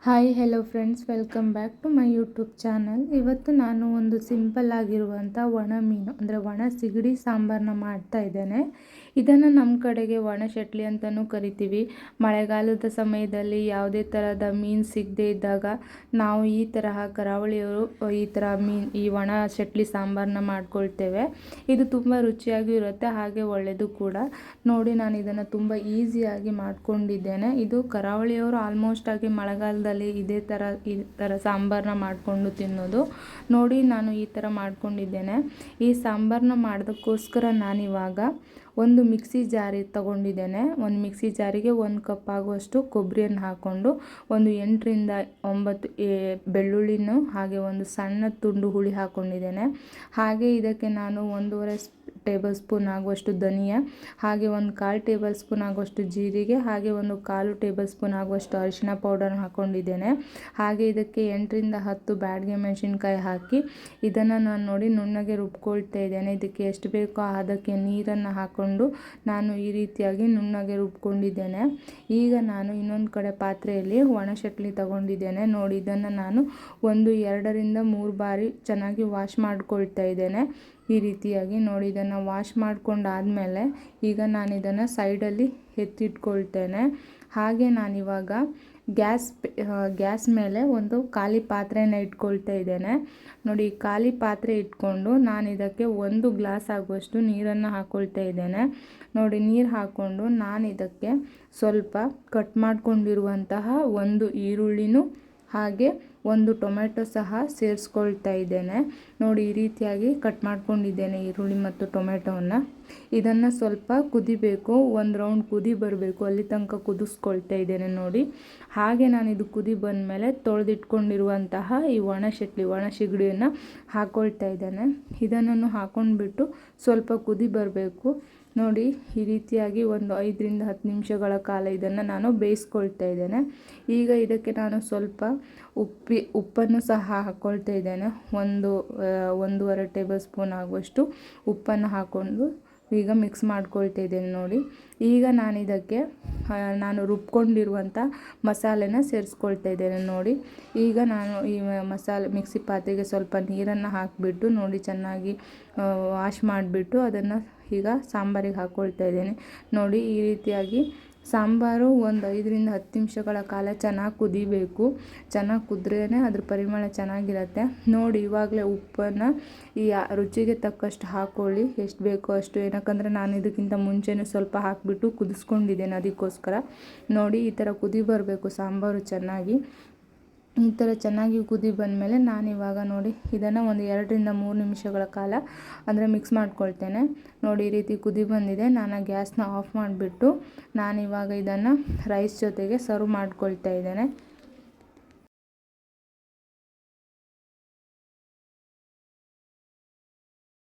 Hi hello friends, welcome back to my YouTube channel. ಇವತ್ತು ನಾನು ಒಂದು ಸಿಂಪಲ್ ಆಗಿರುವಂಥ ಒಣ ಮೀನು ಅಂದರೆ ಒಣ ಸಿಗಡಿ ಸಾಂಬಾರನ್ನ ಮಾಡ್ತಾ ಇದ್ದೇನೆ. ಇದನ್ನು ನಮ್ಮ ಕಡೆಗೆ ಒಣ ಶೆಟ್ಲಿ ಅಂತಲೂ ಕರಿತೀವಿ. ಮಳೆಗಾಲದ ಸಮಯದಲ್ಲಿ ಯಾವುದೇ ಥರದ ಮೀನು ಸಿಗದೇ ಇದ್ದಾಗ ನಾವು ಈ ತರಹ ಕರಾವಳಿಯವರು ಈ ಥರ ಈ ಒಣ ಶೆಟ್ಲಿ ಸಾಂಬಾರನ್ನ ಮಾಡ್ಕೊಳ್ತೇವೆ. ಇದು ತುಂಬ ರುಚಿಯಾಗಿ ಇರುತ್ತೆ, ಹಾಗೆ ಒಳ್ಳೆಯದು ಕೂಡ. ನೋಡಿ, ನಾನು ಇದನ್ನು ತುಂಬ ಈಸಿಯಾಗಿ ಮಾಡ್ಕೊಂಡಿದ್ದೇನೆ. ಇದು ಕರಾವಳಿಯವರು ಆಲ್ಮೋಸ್ಟ್ ಆಗಿ ಮಳೆಗಾಲದಲ್ಲಿ ಈ ಥರ ಸಾಂಬಾರನ್ನ ಮಾಡಿಕೊಂಡು ತಿನ್ನೋದು. ನೋಡಿ, ನಾನು ಈ ಥರ ಮಾಡ್ಕೊಂಡಿದ್ದೇನೆ. ಈ ಸಾಂಬಾರನ್ನ ಮಾಡೋದಕ್ಕೋಸ್ಕರ ನಾನಿವಾಗ ಒಂದು ಮಿಕ್ಸಿ ಜಾರಿ ತಗೊಂಡಿದ್ದೇನೆ. ಒಂದು ಮಿಕ್ಸಿ ಜಾರಿಗೆ 1 ಕಪ್ ಆಗುವಷ್ಟು ಕೊಬ್ಬರಿಯನ್ನು ಹಾಕ್ಕೊಂಡು, ಒಂದು 8ರಿಂದ 9 ಬೆಳ್ಳುಳ್ಳಿನೂ ಹಾಗೆ ಒಂದು ಸಣ್ಣ ತುಂಡು ಹುಳಿ ಹಾಕ್ಕೊಂಡಿದ್ದೇನೆ. ಹಾಗೆ ಇದಕ್ಕೆ ನಾನು 1.5 ಟೇಬಲ್ ಸ್ಪೂನ್ ಆಗುವಷ್ಟು ಧನಿಯಾ, ಹಾಗೆ 1/4 ಟೇಬಲ್ ಸ್ಪೂನ್ ಆಗುವಷ್ಟು ಜೀರಿಗೆ, ಹಾಗೆ 1/4 ಟೇಬಲ್ ಸ್ಪೂನ್ ಆಗುವಷ್ಟು ಅರಿಶಿನ ಪೌಡರ್ ಹಾಕ್ಕೊಂಡಿದ್ದೇನೆ. ಹಾಗೆ ಇದಕ್ಕೆ 8ರಿಂದ 10 ಬ್ಯಾಡಗೆ ಮೆಣಸಿನ್ಕಾಯಿ ಹಾಕಿ ಇದನ್ನು ನಾನು ನೋಡಿ ನುಣ್ಣಗೆ ರುಬ್ಕೊಳ್ತಾ ಇದ್ದೇನೆ. ಇದಕ್ಕೆ ಎಷ್ಟು ಬೇಕೋ ಅದಕ್ಕೆ ನೀರನ್ನು ಹಾಕ್ಕೊಂಡು ನಾನು ಈ ರೀತಿಯಾಗಿ ನುಣ್ಣಗೆ ರುಬ್ಕೊಂಡಿದ್ದೇನೆ. ಈಗ ನಾನು ಇನ್ನೊಂದು ಕಡೆ ಪಾತ್ರೆಯಲ್ಲಿ ಒಣ ಶೆಟ್ಲಿ ತಗೊಂಡಿದ್ದೇನೆ. ನೋಡಿ, ಇದನ್ನು ನಾನು 2ರಿಂದ 3 ಬಾರಿ ಚೆನ್ನಾಗಿ ವಾಶ್ ಮಾಡ್ಕೊಳ್ತಾ ಇದ್ದೇನೆ. ಈ ರೀತಿಯಾಗಿ ನೋಡಿ, ಇದನ್ನು ವಾಶ್ ಮಾಡ್ಕೊಂಡಾದಮೇಲೆ ಈಗ ನಾನು ಇದನ್ನು ಸೈಡಲ್ಲಿ ಎತ್ತಿಟ್ಕೊಳ್ತೇನೆ. ಹಾಗೆ ನಾನಿವಾಗ ಗ್ಯಾಸ್ ಮೇಲೆ ಒಂದು ಖಾಲಿ ಪಾತ್ರೆನ ಇಟ್ಕೊಳ್ತಾ ಇದ್ದೇನೆ. ನೋಡಿ, ಖಾಲಿ ಪಾತ್ರೆ ಇಟ್ಕೊಂಡು ನಾನು ಇದಕ್ಕೆ 1 ಗ್ಲಾಸ್ ಆಗುವಷ್ಟು ನೀರನ್ನು ಹಾಕ್ಕೊಳ್ತಾ ಇದ್ದೇನೆ. ನೋಡಿ, ನೀರು ಹಾಕ್ಕೊಂಡು ನಾನು ಇದಕ್ಕೆ ಸ್ವಲ್ಪ ಕಟ್ ಮಾಡ್ಕೊಂಡಿರುವಂತಹ 1 ಈರುಳ್ಳಿನೂ ಹಾಗೆ 1 ಟೊಮೆಟೊ ಸಹ ಸೇರಿಸ್ಕೊಳ್ತಾ ಇದ್ದೇನೆ. ನೋಡಿ, ಈ ರೀತಿಯಾಗಿ ಕಟ್ ಮಾಡ್ಕೊಂಡಿದ್ದೇನೆ ಈರುಳ್ಳಿ ಮತ್ತು ಟೊಮೆಟೊವನ್ನು. ಇದನ್ನು ಸ್ವಲ್ಪ ಕುದಿಬೇಕು, 1 ರೌಂಡ್ ಕುದಿ ಬರಬೇಕು, ಅಲ್ಲಿ ತನಕ ಕುದಿಸ್ಕೊಳ್ತಾ ಇದ್ದೇನೆ. ನೋಡಿ, ಹಾಗೆ ನಾನು ಇದು ಕುದಿ ಬಂದಮೇಲೆ ತೊಳೆದಿಟ್ಕೊಂಡಿರುವಂತಹ ಈ ಒಣ ಸಿಗಡಿಯನ್ನು ಹಾಕ್ಕೊಳ್ತಾ ಇದ್ದೇನೆ. ಇದನ್ನು ಹಾಕ್ಕೊಂಡ್ಬಿಟ್ಟು ಸ್ವಲ್ಪ ಕುದಿ ಬರಬೇಕು. ನೋಡಿ, ಈ ರೀತಿಯಾಗಿ ಒಂದು 5ರಿಂದ 10 ನಿಮಿಷಗಳ ಕಾಲ ಇದನ್ನು ನಾನು ಬೇಯಿಸ್ಕೊಳ್ತಾ ಇದ್ದೇನೆ. ಈಗ ಇದಕ್ಕೆ ನಾನು ಸ್ವಲ್ಪ ಉಪ್ಪನ್ನು ಸಹ ಹಾಕ್ಕೊಳ್ತಾ ಇದ್ದೇನೆ. 1.5 ಟೇಬಲ್ ಸ್ಪೂನ್ ಆಗುವಷ್ಟು ಉಪ್ಪನ್ನು ಹಾಕ್ಕೊಂಡು ಈಗ ಮಿಕ್ಸ್ ಮಾಡ್ಕೊಳ್ತಾ ಇದ್ದೇನೆ. ನೋಡಿ, ಈಗ ನಾನು ಇದಕ್ಕೆ ನಾನು ರುಬ್ಕೊಂಡಿರುವಂಥ ಮಸಾಲೆನ ಸೇರಿಸ್ಕೊಳ್ತಾ ಇದ್ದೇನೆ. ನೋಡಿ, ಈಗ ನಾನು ಈ ಮಿಕ್ಸಿ ಪಾತ್ರೆಗೆ ಸ್ವಲ್ಪ ನೀರನ್ನು ಹಾಕಿಬಿಟ್ಟು ನೋಡಿ ಚೆನ್ನಾಗಿ ವಾಶ್ ಮಾಡಿಬಿಟ್ಟು ಅದನ್ನು ಈಗ ಸಾಂಬಾರಿಗೆ ಹಾಕ್ಕೊಳ್ತಾ ಇದ್ದೇನೆ. ನೋಡಿ, ಈ ರೀತಿಯಾಗಿ ಸಾಂಬಾರು ಒಂದು 5ರಿಂದ 10 ನಿಮಿಷಗಳ ಕಾಲ ಚೆನ್ನಾಗಿ ಕುದಿಬೇಕು. ಚೆನ್ನಾಗಿ ಕುದ್ರೇ ಅದ್ರ ಪರಿಮಳ ಚೆನ್ನಾಗಿರುತ್ತೆ. ನೋಡಿ, ಇವಾಗಲೇ ಉಪ್ಪನ್ನು ಈ ರುಚಿಗೆ ತಕ್ಕಷ್ಟು ಹಾಕ್ಕೊಳ್ಳಿ, ಎಷ್ಟು ಬೇಕೋ ಅಷ್ಟು. ಏನಕ್ಕಂದರೆ ನಾನು ಇದಕ್ಕಿಂತ ಮುಂಚೆನೇ ಸ್ವಲ್ಪ ಹಾಕಿಬಿಟ್ಟು ಕುದಿಸ್ಕೊಂಡಿದ್ದೇನೆ, ಅದಕ್ಕೋಸ್ಕರ. ನೋಡಿ, ಈ ಥರ ಕುದಿ ಬರಬೇಕು ಸಾಂಬಾರು ಚೆನ್ನಾಗಿ. ಈ ಥರ ಚೆನ್ನಾಗಿ ಕುದಿ ಬಂದಮೇಲೆ ನಾನಿವಾಗ ನೋಡಿ ಇದನ್ನು ಒಂದು 2ರಿಂದ 3 ನಿಮಿಷಗಳ ಕಾಲ ಅಂದರೆ ಮಿಕ್ಸ್ ಮಾಡ್ಕೊಳ್ತೇನೆ. ನೋಡಿ, ಈ ರೀತಿ ಕುದಿ ಬಂದಿದೆ. ನಾನು ಗ್ಯಾಸ್ನ ಆಫ್ ಮಾಡಿಬಿಟ್ಟು ನಾನಿವಾಗ ಇದನ್ನು ರೈಸ್ ಜೊತೆಗೆ ಸರ್ವ್ ಮಾಡ್ಕೊಳ್ತಾ ಇದ್ದೇನೆ.